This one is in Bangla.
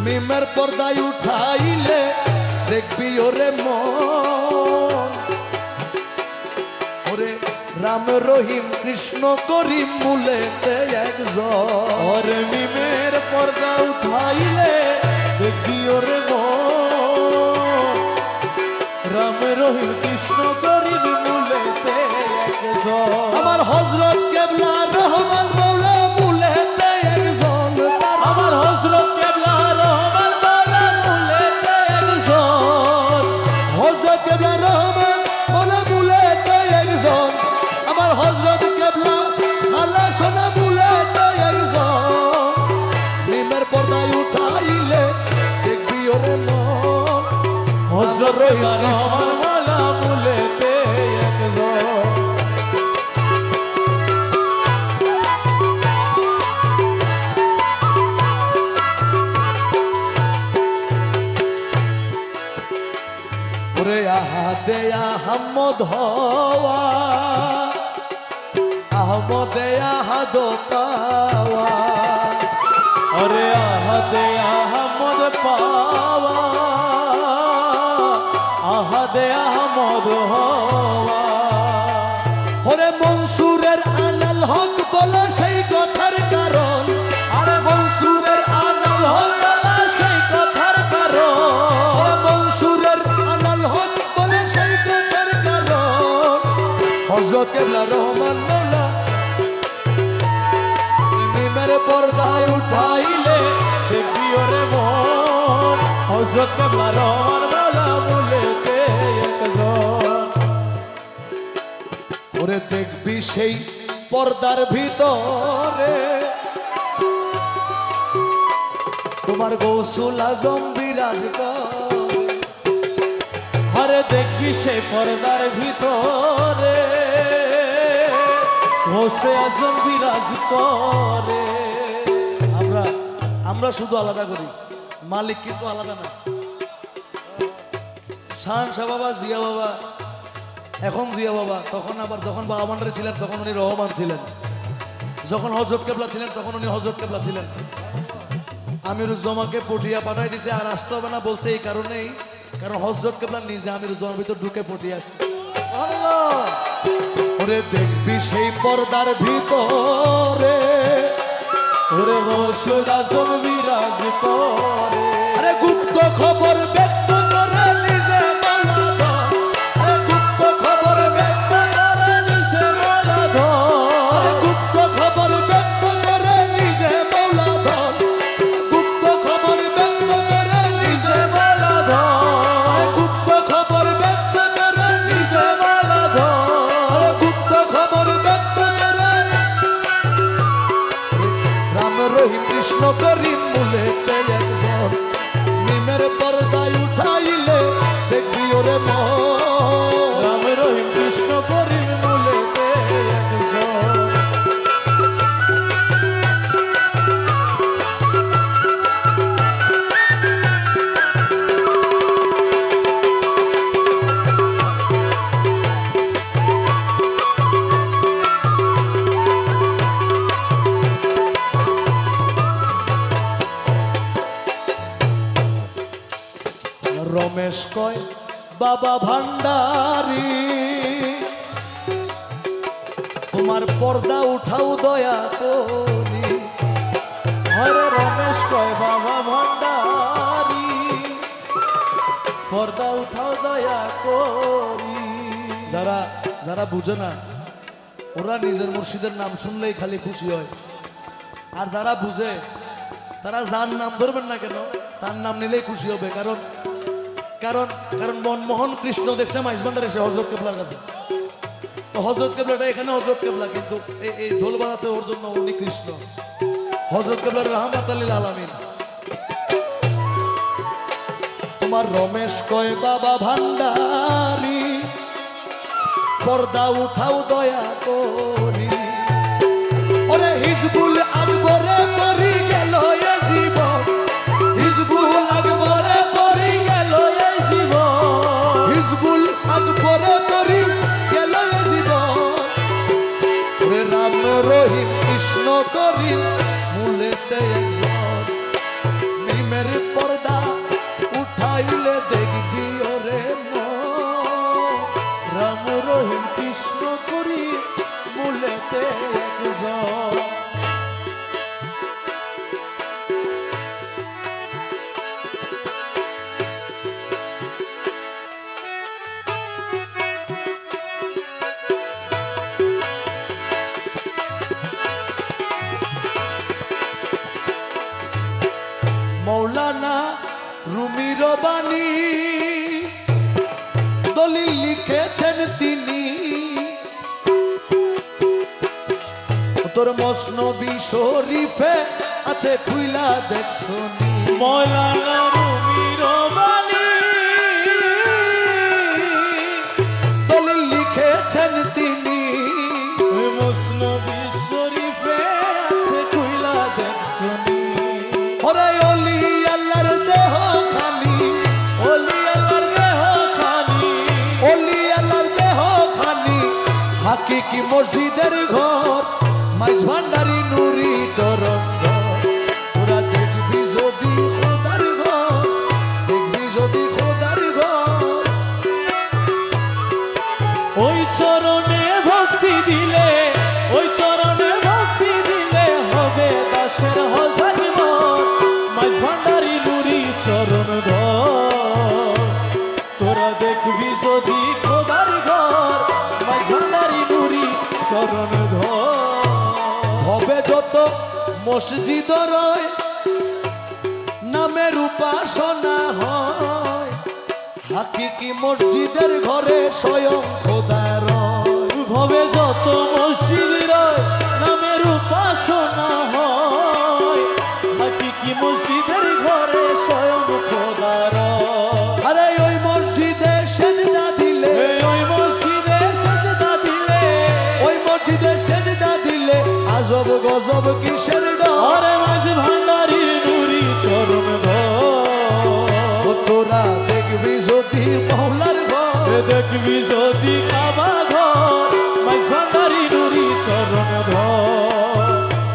মিমের পর্দায় উঠাইলে দেখবি ওরে মন, ওরে রাম রহিম কৃষ্ণ করিম মূলেতে একজন। ওরে মিমের পর্দা উঠাইলে দেখবি ওরে মন, রাম রহিম কৃষ্ণ করিম মূলেতে একজন। আমার হযরত কেবলা রহমান মৌলা মূলেতে একজন। আমার হযরত কেবলা রহমান মৌলা মূলেতে একজন। হযরত কেবলা রহমান মৌলা মূলেতে একজন। আমার হযরত কেবলা আল্লাহ সোনা মূলেতে একজন। মিমের পর্দায় উঠাইলে দেখবি ওরে মন, হযরত কেবলা রহমান মৌলা মূলেতে একজন। ওরে আহাদে আহমদ হওয়া, আহমদে আহাদ পাওয়া। ওরে আহাদে আহমদ পাওয়া, আহাদে আহমদ হওয়া। ওরে মনসুরের আনাল হক বলে সেই কথার কারণ, আরে মনসুরের আনাল হক বলা সেই কথার কারণ। ওরে মনসুরের আনাল হক বলে সেই কথার কারণ। হযরত কেবলা রহমান মৌলা মিমের পর্দায় উঠাইলে দেখবি ওরে মন, হযরত কেবলা রহমান মৌলা মূলেতে একজন। ওরে দেখবি সেই পর্দার ভিতরে তোমার গৌসুল আজম বিরাজ করে। আরে দেখবি সেই পর্দার ভিতরে হোসে আজম বিরাজ করে। আমরা আমরা শুধু আলাদা করি, মালিক কিন্তু আলাদা না। শান শাহ বাবা, জিয়া বাবা, এখন জিয়া বাবা, তখন আবার যখন বাবা মান্ডারে ছিলেন তখন উনি রহমান ছিলেন, যখন হযরত কেবলা ছিলেন তখন উনি হযরত কেবলা ছিলেন। আমিরুজ্জামানকে পটিয়া পাঠাই দিতে আর আসতে হবে না বলছে এই কারণেই, কারণ হযরত কেবলা নিজে আমিরুজ্জামানের ভিতর ঢুকে পটিয়ে আসছে। ওরে দেখবি সেই পর্দার ভিতরে ওরে রসুল আজম বিরাজ করে। আরে গুপ্ত খবর ব্যক্ত করে নিজে মৌলা ধন। আরে গুপ্ত খবর ব্যক্ত করে নিজে মৌলা ধন। আরে গুপ্ত খবর ব্যক্ত করে নিজে মৌলা ধন। গুপ্ত খবর ব্যক্ত করে নিজে নিজে মৌলা ধন। আরে গুপ্ত খবর ব্যক্ত করে নিজে মৌলা ধন। আরে গুপ্ত খবর ব্যক্ত করে রাম রহিম কৃষ্ণ করিম মূলেতে একজন। মিমের পর্দায় উঠাইলে দেখবি ওরে মন, রাম রহিম কৃষ্ণ করিম মূলেতে একজন। রমেশ কয় বাবা ভান্ডারি তোমার পর্দা উঠাও দয়া করি। হরে রমেশ কয় বাবা ভান্ডারি পর্দা উঠাও দয়া করি। যারা যারা বুঝে না ওরা নিজের মুর্শিদের নাম শুনলেই খালি খুশি হয়, আর যারা বুঝে তারা যার নাম ধরবেন না কেন তার নাম নিলেই খুশি হবে। কারণ কারণ কারণ মনমোহন কৃষ্ণ দেখছে মাইজবান্ডার এসে হযরত কেবলার কাছে, তো হযরত কেবলাটা এখানে হযরত কেবলা, কিন্তু এই ঢোল বাজাচ্ছে ওর জন্য উনি কৃষ্ণ। হযরত কেবলার রাহমাত লিল আলামিন। তোমার রমেশ কয় বাবা ভান্ডারি পর্দা উঠাও দয়া করি। ওরে হিজবুল আকবরে পরি গেল এ জীবন, হিজবুল আকবরে পরি গেল এ জীবন, হিজবুল আকবরে পরি গেল এ জীবন। ওরে রাম রহিম কৃষ্ণ করিম মূলেতে একজন। মিমের মৌলানা রুমির বাণী দলিল লিখেছেন তিনি তোর মসনবী শরীফে আছে খুইলা দেখছনি মৌলানা রুমির বাণী দলিল লিখেছেন তিনি মুসনবী শরীফে আছে খুইলা দেখছনি ওরে অলি আল্লাহর দেহ খালি ওলি আল্লাহর দেহ খানি অলি আল্লাহর দেহ খালি হাকিকি মসজিদের ঘর মাইজ ভান্ডারি নুরি চরণ ঘর তোরা দেখবি যদি খোদার ঘর দেখবি যদি খোদার ঘর ওই চরণে ভক্তি দিলে ওই চরণে ভক্তি দিলে হবে দাসের হাজারি মন মাঝ ভান্ডারি নুরি চরণ ঘর তোরা দেখবি যদি খোদার ঘর মাঝ ভান্ডারি নুরি চরণ ঘর হবে যত মসজিদ রয় নামের উপাসনা হয় হাকিকি মসজিদের ঘরে স্বয়ং খোদা রয় ভবে যত মসজিদ রয় নামের উপাসনা হয় হাকিকি মসজিদের ঘরে স্বয়ং খোদা রয় আরে ওই মসজিদে সেজদা দিলে ওই মসজিদে সেজদা দিলে ওই মসজিদে সেজদা দিলে আজব গজব কিসের ডর আরে মাঝ ভান্ডারি নুরি চরণ ঘর ও তোরা দেখবি যদি মহলার ঘর দেখবি যদি কাবা ঘর মাঝ ভান্ডারি নুরি চরণ ঘর